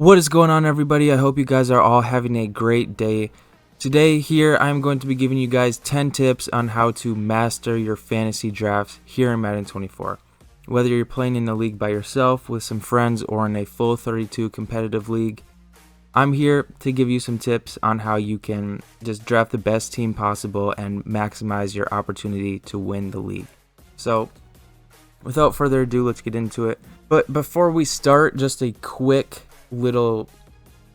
What is going on, everybody? I hope you guys are all having a great day. Today here I'm going to be giving you guys 10 tips on how to master your fantasy drafts here in Madden 24. Whether you're playing in a league by yourself, with some friends, or in a full 32 competitive league, I'm here to give you some tips on how you can just draft the best team possible and maximize your opportunity to win the league. So without further ado, let's get into it. But before we start, just a quick little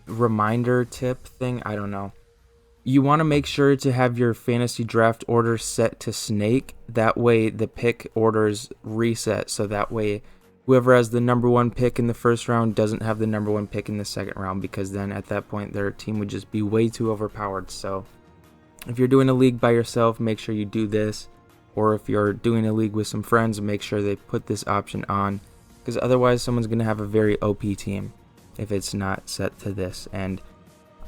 reminder tip thing. I don't know. You want to make sure to have your fantasy draft order set to snake. That way the pick orders reset. So that way whoever has the number one pick in the first round doesn't have the number one pick in the second round, because then at that point their team would just be way too overpowered. So if you're doing a league by yourself, make sure you do this. Or if you're doing a league with some friends, make sure they put this option on, because otherwise someone's going to have a very OP team if it's not set to this. And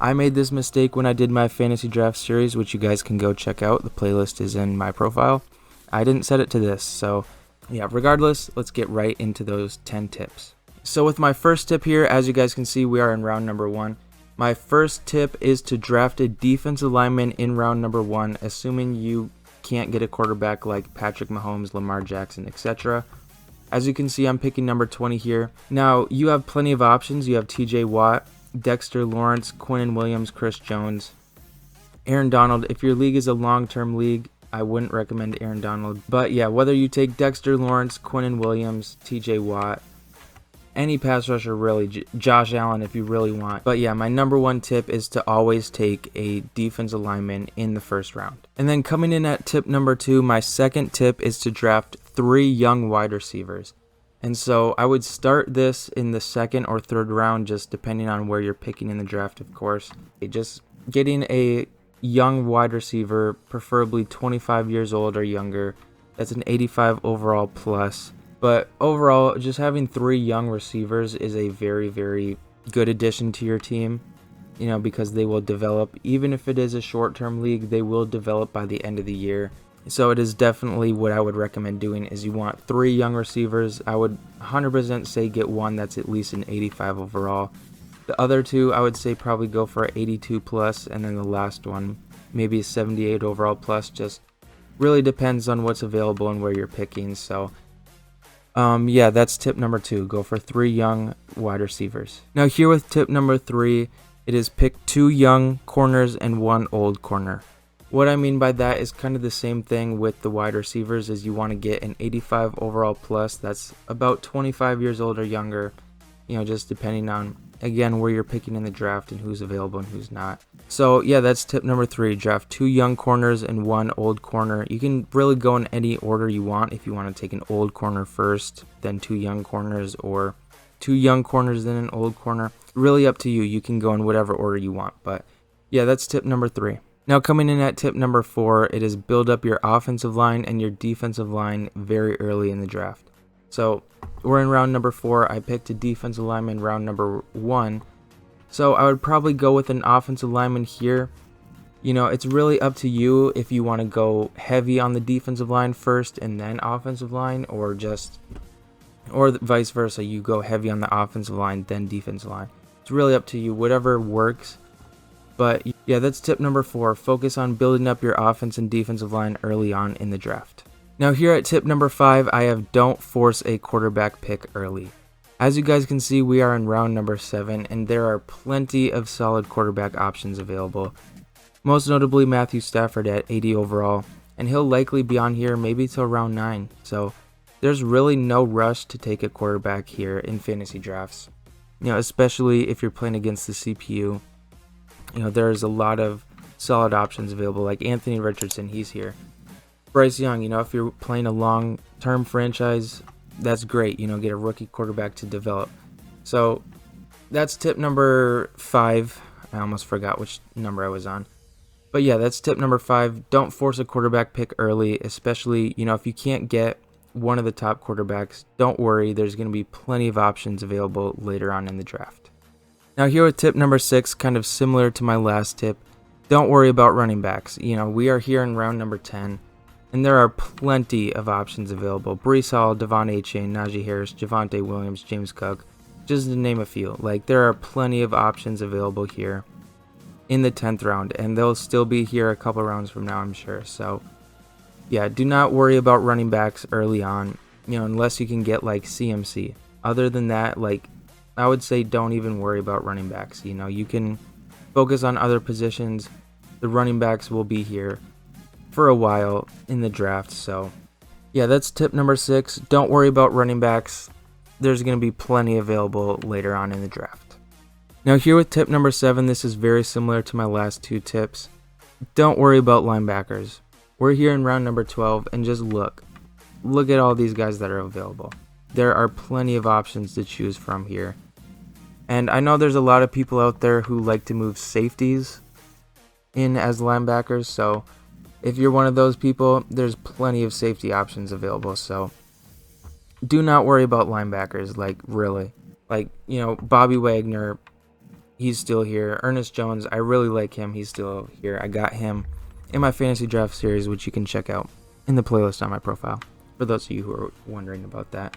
I made this mistake when I did my fantasy draft series, which you guys can go check out. The playlist is in my profile. I didn't set it to this. So yeah, regardless, let's get right into those 10 tips. So with my first tip here, as you guys can see, we are in round number 1. My first tip is to draft a defensive lineman in round number 1, assuming you can't get a quarterback like Patrick Mahomes, Lamar Jackson, etc. As you can see, I'm picking number 20 here. Now, you have plenty of options. You have TJ Watt, Dexter Lawrence, Quinnen Williams, Chris Jones, Aaron Donald. If your league is a long-term league, I wouldn't recommend Aaron Donald. But yeah, whether you take Dexter Lawrence, Quinnen Williams, TJ Watt, any pass rusher really, Josh Allen if you really want. But yeah, my number one tip is to always take a defensive lineman in the first round. And then coming in at tip number 2, my second tip is to draft 3 young wide receivers. And so I would start this in the second or third round, just depending on where you're picking in the draft, of course. Just getting a young wide receiver, preferably 25 years old or younger. That's an 85 overall plus. But overall, just having 3 young receivers is a very, very good addition to your team, because they will develop. Even if it is a short-term league, they will develop by the end of the year. So it is definitely what I would recommend doing. Is you want 3 young receivers. I would 100% say get one that's at least an 85 overall. The other 2, I would say probably go for 82 plus, and then the last one, maybe a 78 overall plus. Just really depends on what's available and where you're picking. So yeah, that's tip number 2. Go for 3 young wide receivers. Now here with tip number 3, it is pick 2 young corners and 1 old corner. What I mean by that is kind of the same thing with the wide receivers, is you want to get an 85 overall plus that's about 25 years old or younger, just depending on, again, where you're picking in the draft and who's available and who's not. So yeah, that's tip number 3. Draft 2 young corners and 1 old corner. You can really go in any order you want. If you want to take an old corner first, then 2 young corners, or 2 young corners then an old corner. Really up to you. You can go in whatever order you want. But yeah, that's tip number 3. Now coming in at tip number 4, it is build up your offensive line and your defensive line very early in the draft. So we're in round number 4. I picked a defensive lineman round number 1. So I would probably go with an offensive lineman here. It's really up to you if you want to go heavy on the defensive line first and then offensive line, or vice versa. You go heavy on the offensive line, then defensive line. It's really up to you, whatever works. But yeah, that's tip number 4. Focus on building up your offense and defensive line early on in the draft. Now here at tip number 5, I have don't force a quarterback pick early. As you guys can see, we are in round number 7, and there are plenty of solid quarterback options available. Most notably Matthew Stafford at 80 overall, and he'll likely be on here maybe till round 9. So there's really no rush to take a quarterback here in fantasy drafts. Especially if you're playing against the CPU. There's a lot of solid options available, like Anthony Richardson, he's here. Bryce Young, if you're playing a long-term franchise, that's great. Get a rookie quarterback to develop. So that's tip number 5. I almost forgot which number I was on. But yeah, that's tip number 5. Don't force a quarterback pick early, especially, if you can't get one of the top quarterbacks, don't worry. There's going to be plenty of options available later on in the draft. Now here with tip number 6, kind of similar to my last tip, don't worry about running backs. We are here in round number 10, and there are plenty of options available. Breece Hall, Devon Achane, Najee Harris, Javonte Williams, James Cook. just to name a few. Like, there are plenty of options available here in the 10th round, and they'll still be here a couple rounds from now, I'm sure. So yeah, do not worry about running backs early on, unless you can get like CMC. Other than that, like, I would say don't even worry about running backs. You can focus on other positions. The running backs will be here for a while in the draft. So yeah, that's tip number 6. Don't worry about running backs. There's going to be plenty available later on in the draft. Now here with tip number 7, this is very similar to my last 2 tips. Don't worry about linebackers. We're here in round number 12, and just look at all these guys that are available. There are plenty of options to choose from here. And I know there's a lot of people out there who like to move safeties in as linebackers, so if you're one of those people, there's plenty of safety options available. So do not worry about linebackers, like, really. Like, Bobby Wagner, he's still here. Ernest Jones, I really like him. He's still here. I got him in my fantasy draft series, which you can check out in the playlist on my profile, for those of you who are wondering about that.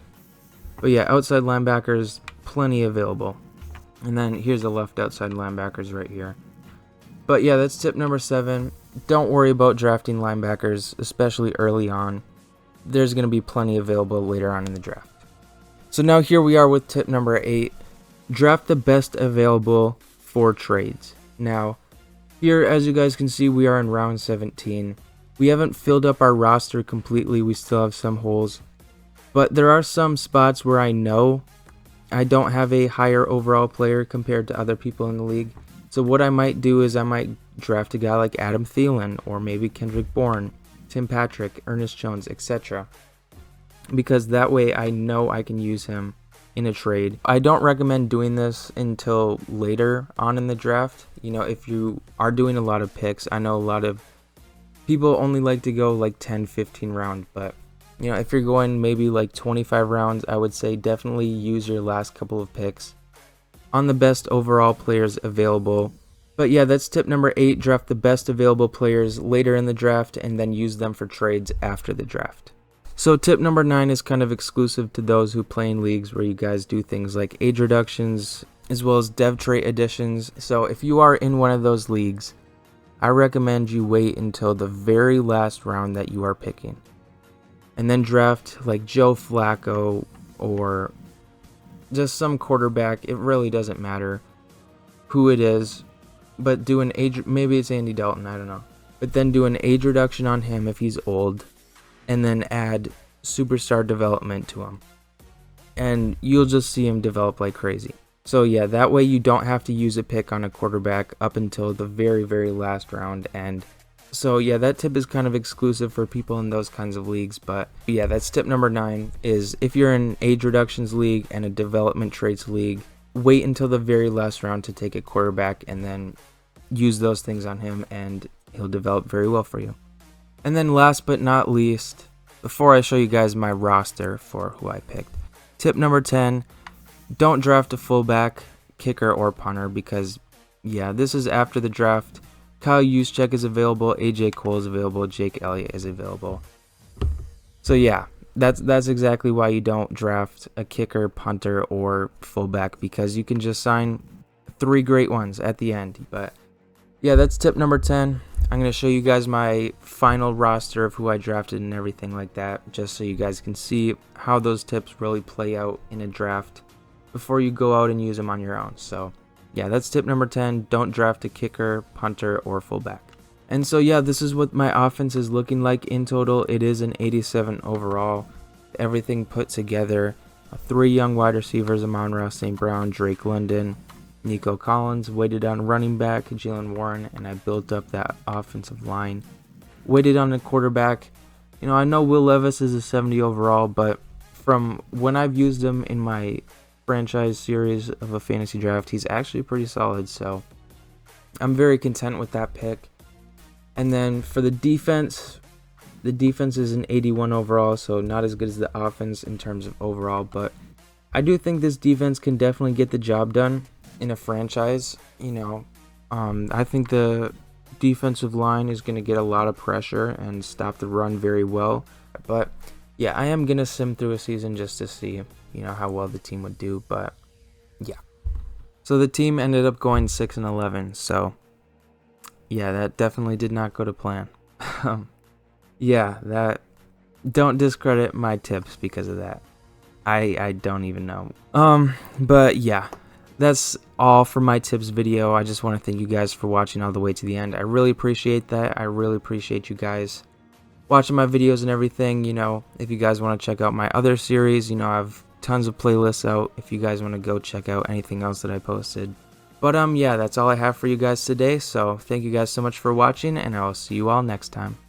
But yeah, outside linebackers, plenty available. And then here's the left outside linebackers right here. But yeah, that's tip number 7. Don't worry about drafting linebackers, especially early on. There's going to be plenty available later on in the draft. So now here we are with tip number 8. Draft the best available for trades. Now, here, as you guys can see, we are in round 17. We haven't filled up our roster completely. We still have some holes. But there are some spots where I know I don't have a higher overall player compared to other people in the league. So what I might do is I might draft a guy like Adam Thielen, or maybe Kendrick Bourne, Tim Patrick, Ernest Jones, etc. Because that way I know I can use him in a trade. I don't recommend doing this until later on in the draft. If you are doing a lot of picks, I know a lot of people only like to go like 10, 15 rounds, but if you're going maybe like 25 rounds, I would say definitely use your last couple of picks on the best overall players available. But yeah, that's tip number 8. Draft the best available players later in the draft and then use them for trades after the draft. So tip number 9 is kind of exclusive to those who play in leagues where you guys do things like age reductions as well as dev trait additions. So if you are in one of those leagues, I recommend you wait until the very last round that you are picking, and then draft like Joe Flacco or just some quarterback. It really doesn't matter who it is, but do an age, maybe it's Andy Dalton, I don't know. But then do an age reduction on him if he's old, and then add superstar development to him. And you'll just see him develop like crazy. So yeah, that way you don't have to use a pick on a quarterback up until the very, very last round. And so yeah, that tip is kind of exclusive for people in those kinds of leagues. But yeah, that's tip number 9, is if you're in age reductions league and a development traits league, wait until the very last round to take a quarterback and then use those things on him, and he'll develop very well for you. And then last but not least, before I show you guys my roster for who I picked, tip number 10, don't draft a fullback, kicker, or punter, because yeah, this is after the draft. Kyle Juszczyk is available, AJ Cole is available, Jake Elliott is available. So yeah, that's exactly why you don't draft a kicker, punter, or fullback, because you can just sign 3 great ones at the end. But yeah, that's tip number 10. I'm going to show you guys my final roster of who I drafted and everything like that, just so you guys can see how those tips really play out in a draft before you go out and use them on your own. So yeah, that's tip number 10. Don't draft a kicker, punter, or fullback. And so yeah, this is what my offense is looking like in total. It is an 87 overall. Everything put together. 3 young wide receivers, Amon-Ra St. Brown, Drake London, Nico Collins. Waited on running back, Jalen Warren, and I built up that offensive line. Waited on the quarterback. I know Will Levis is a 70 overall, but from when I've used him in my franchise series of a fantasy draft, he's actually pretty solid, so I'm very content with that pick. And then for the defense is an 81 overall, so not as good as the offense in terms of overall, but I do think this defense can definitely get the job done in a franchise. I think the defensive line is going to get a lot of pressure and stop the run very well. But yeah, I am going to sim through a season just to see, how well the team would do. But So the team ended up going 6-11. So yeah, that definitely did not go to plan. Yeah, that don't discredit my tips because of that. I don't even know. But yeah, that's all for my tips video. I just want to thank you guys for watching all the way to the end. I really appreciate that. I really appreciate you guys watching my videos and everything. You know, if you guys want to check out my other series, you know, I have tons of playlists out if you guys want to go check out anything else that I posted. But yeah, that's all I have for you guys today. So thank you guys so much for watching, and I will see you all next time.